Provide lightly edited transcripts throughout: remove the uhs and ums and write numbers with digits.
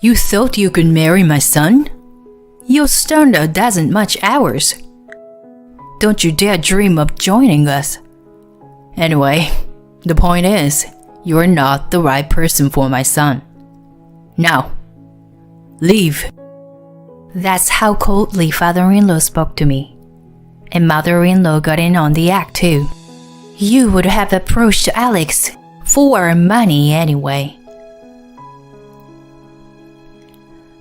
You thought you could marry my son? You'll stand a dozen much hours. Don't you dare dream of joining us. Anyway, the point is, you're not the right person for my son. Now, leave. That's how coldly father-in-law spoke to me. And mother-in-law got in on the act too. You would have approached Alex for money anyway.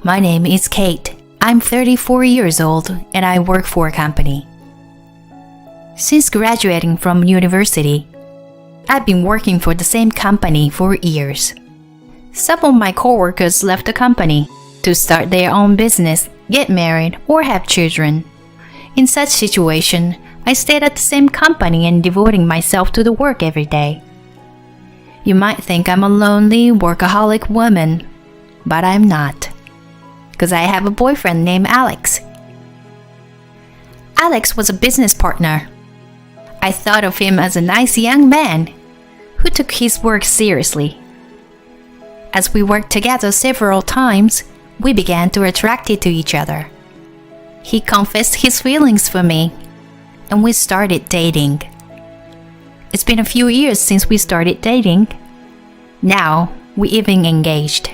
My name is Kate. I'm 34 years old and I work for a company. Since graduating from university, I've been working for the same company for years. Some of my coworkers left the company to start their own business, get married, or have children. In such situation, I stayed at the same company and devoting myself to the work every day. You might think I'm a lonely, workaholic woman, but I'm not. Because I have a boyfriend named Alex. Alex was a business partner. I thought of him as a nice young man who took his work seriously. As we worked together several times, we began to attract to each other. He confessed his feelings for me, and we started dating. It's been a few years since we started dating. Now, we even engaged.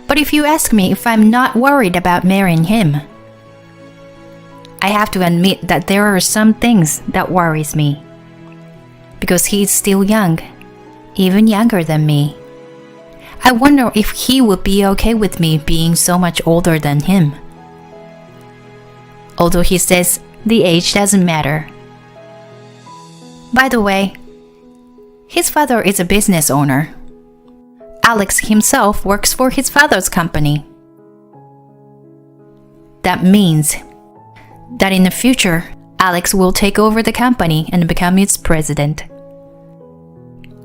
But if you ask me if I'm not worried about marrying him, I have to admit that there are some things that worries me. Because he's still young, even younger than me. I wonder if he would be okay with me being so much older than him. Although he says the age doesn't matter. By the way, his father is a business owner. Alex himself works for his father's company. That means that in the future, Alex will take over the company and become its president.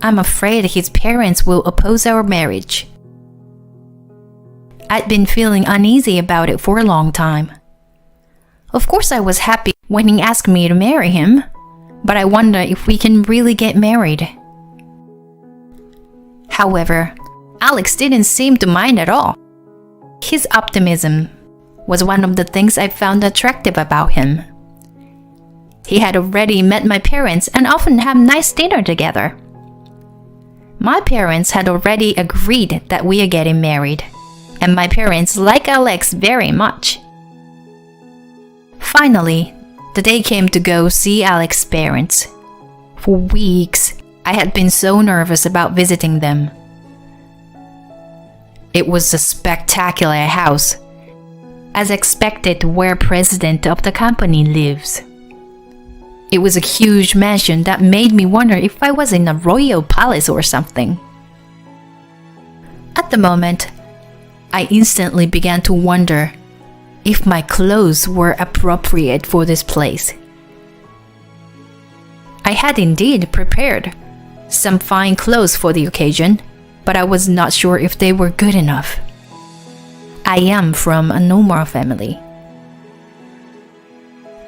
I'm afraid his parents will oppose our marriage. I'd been feeling uneasy about it for a long time. Of course, I was happy when he asked me to marry him, but I wonder if we can really get married. However, Alex didn't seem to mind at all. His optimism was one of the things I found attractive about him. He had already met my parents and often had nice dinner together. My parents had already agreed that we are getting married, and my parents like Alex very much. Finally, the day came to go see Alex's parents. For weeks, I had been so nervous about visiting them. It was a spectacular house, as expected where president of the company lives. It was a huge mansion that made me wonder if I was in a royal palace or something. At the moment, I instantly began to wonder if my clothes were appropriate for this place. I had indeed prepared some fine clothes for the occasion, but I was not sure if they were good enough. I am from a normal family.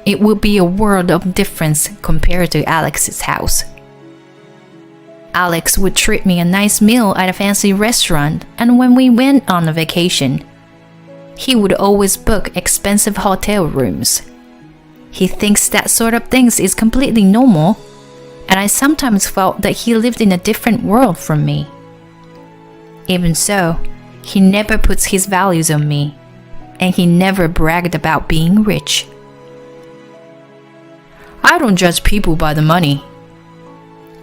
It would be a world of difference compared to Alex's house. Alex would treat me a nice meal at a fancy restaurant, and when we went on a vacation, he would always book expensive hotel rooms. He thinks that sort of things is completely normal, and I sometimes felt that he lived in a different world from me. Even so, he never puts his values on me, and he never bragged about being rich. I don't judge people by the money.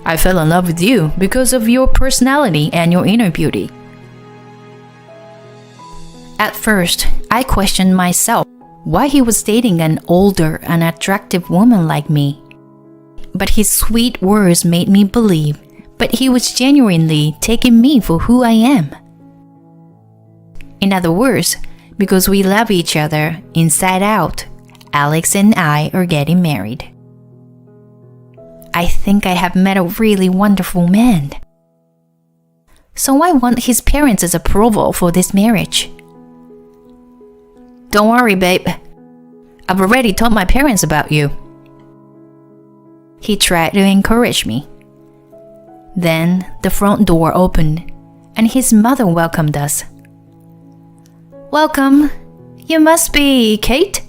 I fell in love with you because of your personality and your inner beauty. At first, I questioned myself why he was dating an older and attractive woman like me. But his sweet words made me believe that he was genuinely taking me for who I am. In other words, because we love each other inside out, Alex and I are getting married. I think I have met a really wonderful man. So I want his parents' approval for this marriage. Don't worry, babe. I've already told my parents about you. He tried to encourage me. Then the front door opened, and his mother welcomed us. Welcome. You must be Kate?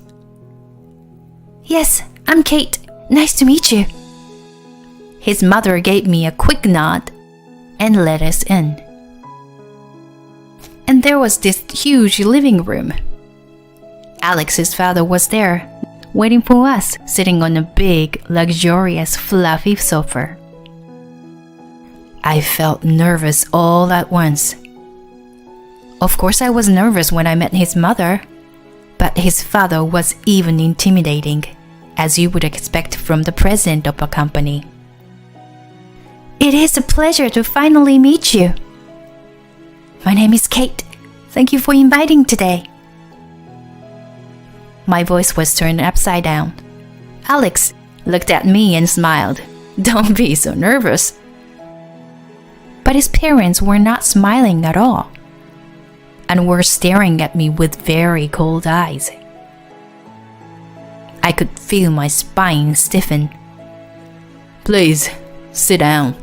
Yes, I'm Kate. Nice to meet you. His mother gave me a quick nod and let us in. And there was this huge living room. Alex's father was there, waiting for us, sitting on a big, luxurious, fluffy sofa. I felt nervous all at once. Of course, I was nervous when I met his mother, but his father was even intimidating, as you would expect from the president of a company. It is a pleasure to finally meet you. My name is Kate. Thank you for inviting today. My voice was turned upside down. Alex looked at me and smiled. Don't be so nervous. But his parents were not smiling at all, and were staring at me with very cold eyes. I could feel my spine stiffen. Please, sit down.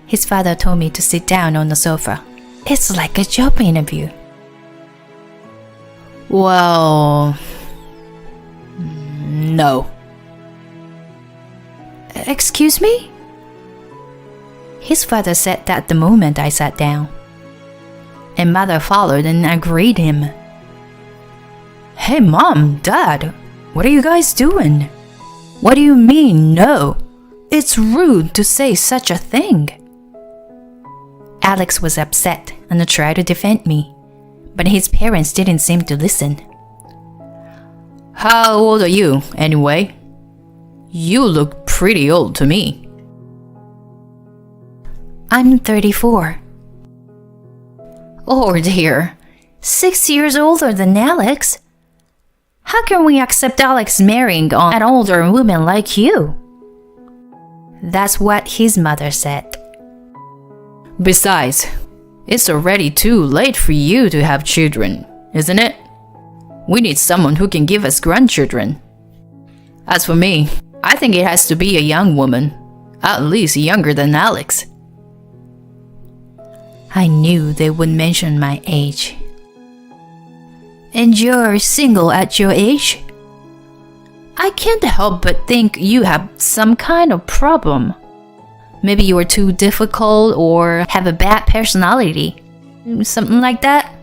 His father told me to sit down on the sofa. It's like a job interview. Well, no. Excuse me? His father said that the moment I sat down. And mother followed and agreed him. Hey, Mom, Dad, what are you guys doing? What do you mean, no? It's rude to say such a thing. Alex was upset and tried to defend me, but his parents didn't seem to listen. How old are you, anyway? You look pretty old to me. I'm 34. Oh dear, 6 years older than Alex. How can we accept Alex marrying an older woman like you? That's what his mother said. Besides, it's already too late for you to have children, isn't it? We need someone who can give us grandchildren. As for me, I think it has to be a young woman, at least younger than Alex. I knew they would mention my age. And you're single at your age? I can't help but think you have some kind of problem. Maybe you are too difficult or have a bad personality. Something like that.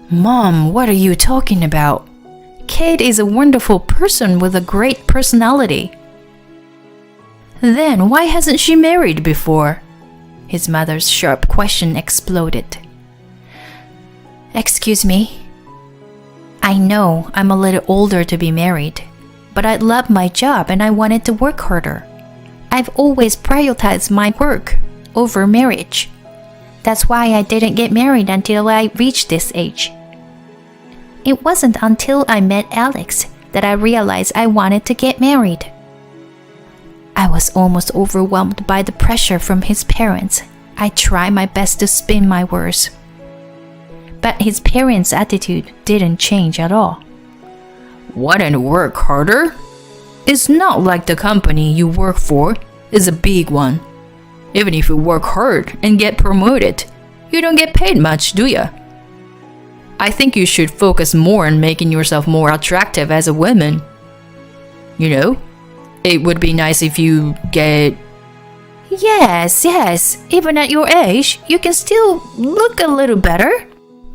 Mom, what are you talking about? Kate is a wonderful person with a great personality. Then why hasn't she married before? His mother's sharp question exploded. Excuse me. I know I'm a little older to be married, but I love my job and I wanted to work harder. I've always prioritized my work over marriage. That's why I didn't get married until I reached this age. It wasn't until I met Alex that I realized I wanted to get married. I was almost overwhelmed by the pressure from his parents. I tried my best to spin my words. But his parents' attitude didn't change at all. Want to work harder? It's not like the company you work for is a big one. Even if you work hard and get promoted, you don't get paid much, do you? I think you should focus more on making yourself more attractive as a woman. You know, it would be nice if you get... Yes, even at your age, you can still look a little better.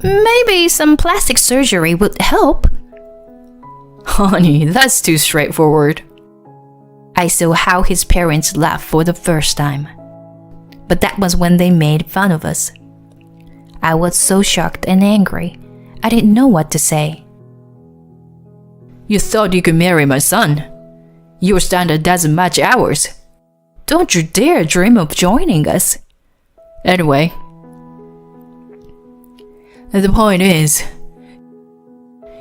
Maybe some plastic surgery would help. Honey, that's too straightforward. I saw how his parents laughed for the first time. But that was when they made fun of us. I was so shocked and angry, I didn't know what to say. You thought you could marry my son? Your standard doesn't match ours. Don't you dare dream of joining us. Anyway, the point is,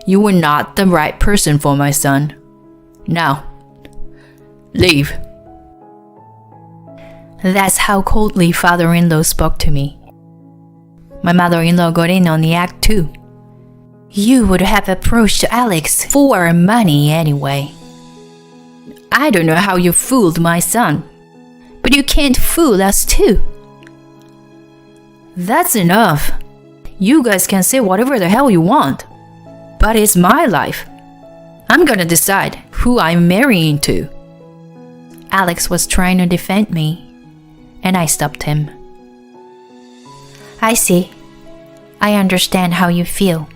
you were not the right person for my son. Now, leave. That's how coldly father-in-law spoke to me. My mother-in-law got in on the act too. You would have approached Alex for money anyway. I don't know how you fooled my son, but you can't fool us too. That's enough. you guys can say whatever the hell you want. But it's my life. I'm gonna decide who I'm marrying to. Alex was trying to defend me, and I stopped him. I see. I understand how you feel.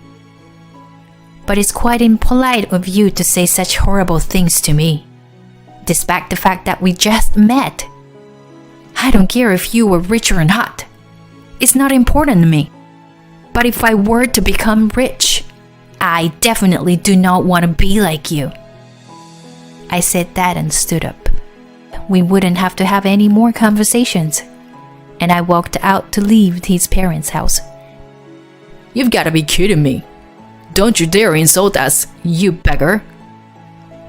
But it's quite impolite of you to say such horrible things to me, despite the fact that we just met. I don't care if you were rich or not. It's not important to me. But if I were to become rich, I definitely do not want to be like you. I said that and stood up. We wouldn't have to have any more conversations, and I walked out to leave his parents' house. You've got to be kidding me. Don't you dare insult us, you beggar.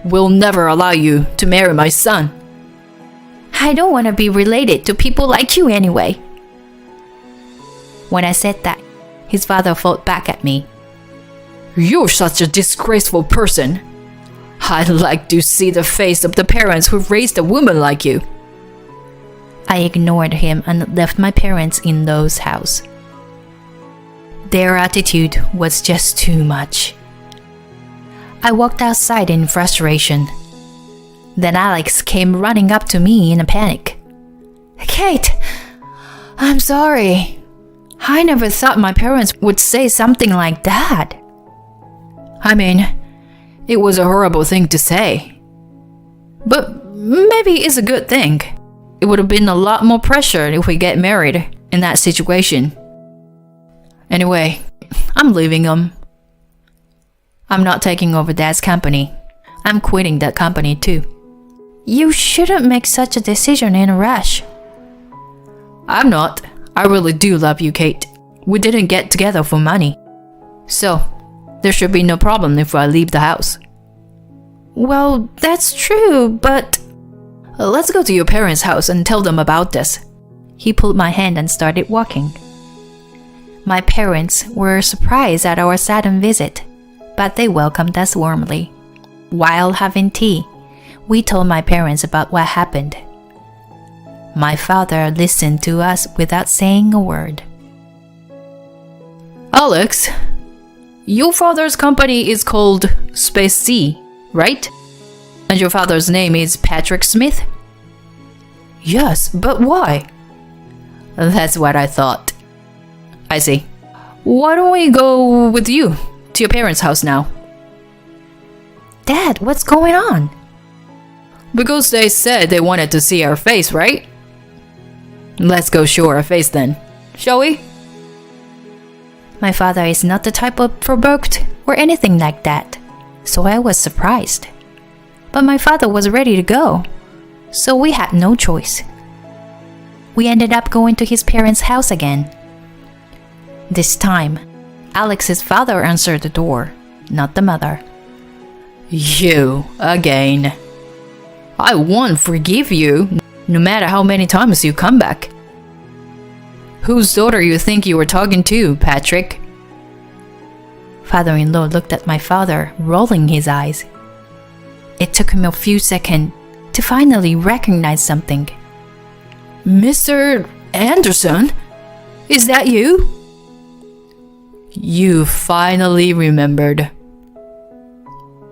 We'll never allow you to marry my son. I don't want to be related to people like you anyway. When I said that, his father fought back at me. You're such a disgraceful person. I'd like to see the face of the parents who raised a woman like you. I ignored him and left my parents in Lo's house. Their attitude was just too much. I walked outside in frustration. Then Alex came running up to me in a panic. Kate, I'm sorry. I never thought my parents would say something like that. I mean, it was a horrible thing to say. But maybe it's a good thing. It would have been a lot more pressure if we get married in that situation. Anyway, I'm leaving them. I'm not taking over Dad's company. I'm quitting that company too. You shouldn't make such a decision in a rush. I'm not. I really do love you, Kate. We didn't get together for money. So, there should be no problem if I leave the house. Well, that's true, but... Let's go to your parents' house and tell them about this. He pulled my hand and started walking. My parents were surprised at our sudden visit, but they welcomed us warmly. While having tea, we told my parents about what happened. My father listened to us without saying a word. Alex, your father's company is called Space C, right? And your father's name is Patrick Smith? Yes, but why? That's what I thought. I see. Why don't we go with you to your parents' house now? Dad, what's going on? Because they said they wanted to see our face, right? Let's go show our face then, shall we? My father is not the type of provoked or anything like that, so I was surprised. But my father was ready to go, so we had no choice. We ended up going to his parents' house again. This time, Alex's father answered the door, not the mother. You again. I won't forgive you, no matter how many times you come back. Whose daughter you think you were talking to, Patrick? Father-in-law looked at my father, rolling his eyes. It took him a few seconds to finally recognize something. Mr. Anderson? Is that you? You finally remembered.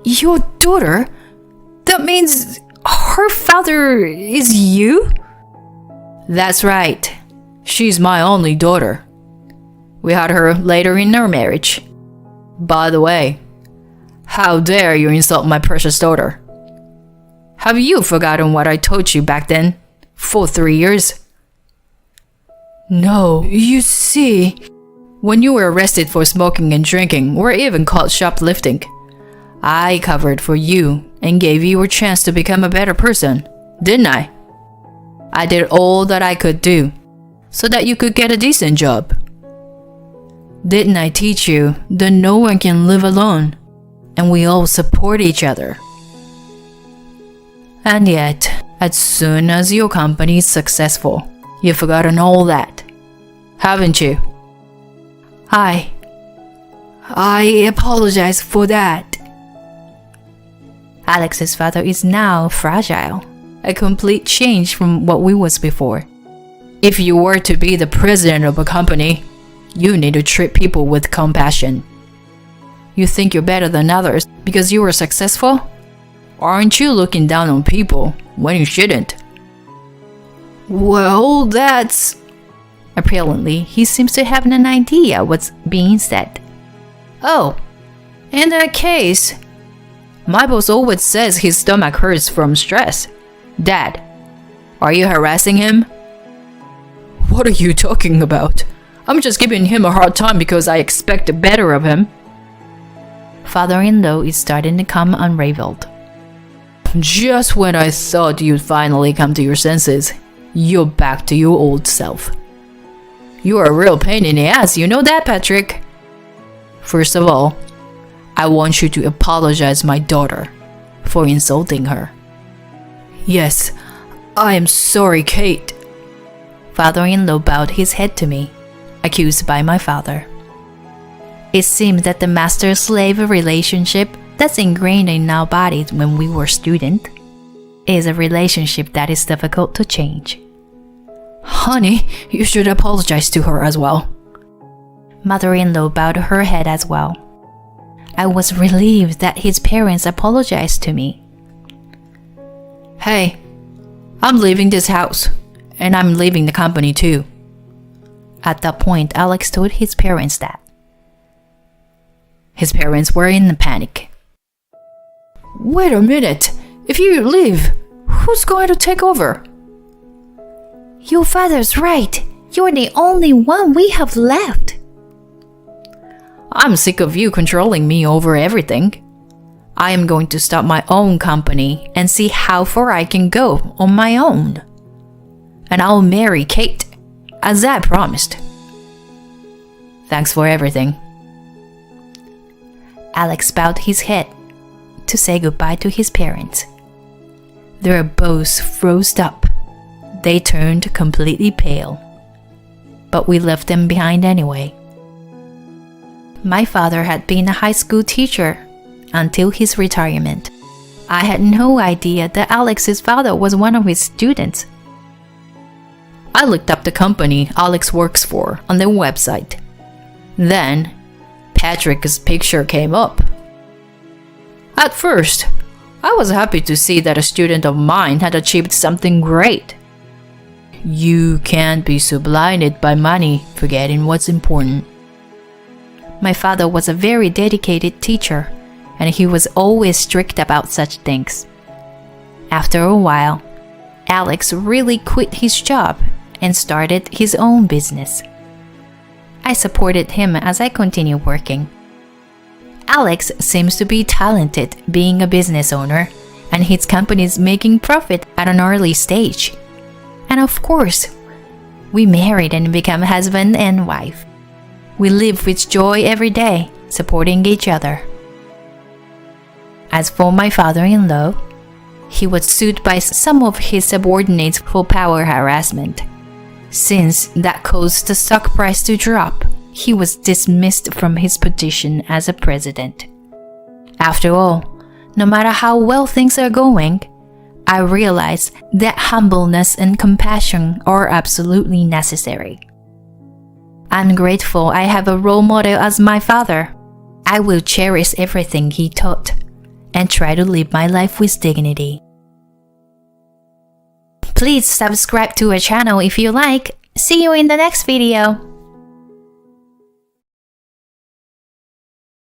Your daughter? That means her father is you? That's right. She's my only daughter. We had her later in our marriage. By the way, how dare you insult my precious daughter? Have you forgotten what I told you back then, for 3 years? No, you see, when you were arrested for smoking and drinking, or even caught shoplifting, I covered for you and gave you a chance to become a better person, didn't I? I did all that I could do, so that you could get a decent job. Didn't I teach you that no one can live alone, and we all support each other? And yet, as soon as your company is successful, you've forgotten all that, haven't you? I apologize for that. Alex's father is now fragile, a complete change from what we was before. If you were to be the president of a company, You need to treat people with compassion. You think you're better than others because you are successful? Aren't you looking down on people when you shouldn't? Well, that's... Apparently, he seems to have an idea what's being said. Oh, in that case, my boss always says his stomach hurts from stress. Dad, are you harassing him? What are you talking about? I'm just giving him a hard time because I expect better of him. Father-in-law is starting to come unraveled. Just when I thought you'd finally come to your senses, you're back to your old self. You are a real pain in the ass, you know that, Patrick? First of all, I want you to apologize my daughter for insulting her. Yes, I am sorry, Kate. Father-in-law bowed his head to me, accused by my father. It seems that the master-slave relationship that's ingrained in our bodies when we were students is a relationship that is difficult to change. Honey, you should apologize to her as well. Mother-in-law bowed her head as well. I was relieved that his parents apologized to me. Hey, I'm leaving this house, and I'm leaving the company too. At that point, Alex told his parents that. His parents were in a panic. Wait a minute, if you leave, who's going to take over? Your father's right. You're the only one we have left. I'm sick of you controlling me over everything. I am going to start my own company and see how far I can go on my own. And I'll marry Kate, as I promised. Thanks for everything. Alex bowed his head to say goodbye to his parents. They were both froze up. They turned completely pale. But we left them behind anyway. My father had been a high school teacher until his retirement. I had no idea that Alex's father was one of his students. I looked up the company Alex works for on their website. Then, Patrick's picture came up. At first, I was happy to see that a student of mine had achieved something great. You can't be so blinded by money, forgetting what's important. My father was a very dedicated teacher, and he was always strict about such things. After a while, Alex really quit his job and started his own business. I supported him as I continued working. Alex seems to be talented being a business owner, and his company is making profit at an early stage. And of course, we married and became husband and wife. We live with joy every day, supporting each other. As for my father-in-law, he was sued by some of his subordinates for power harassment. Since that caused the stock price to drop, he was dismissed from his position as a president. After all, no matter how well things are going, I realize that humbleness and compassion are absolutely necessary. I'm grateful I have a role model as my father. I will cherish everything he taught and try to live my life with dignity. Please subscribe to our channel if you like. See you in the next video.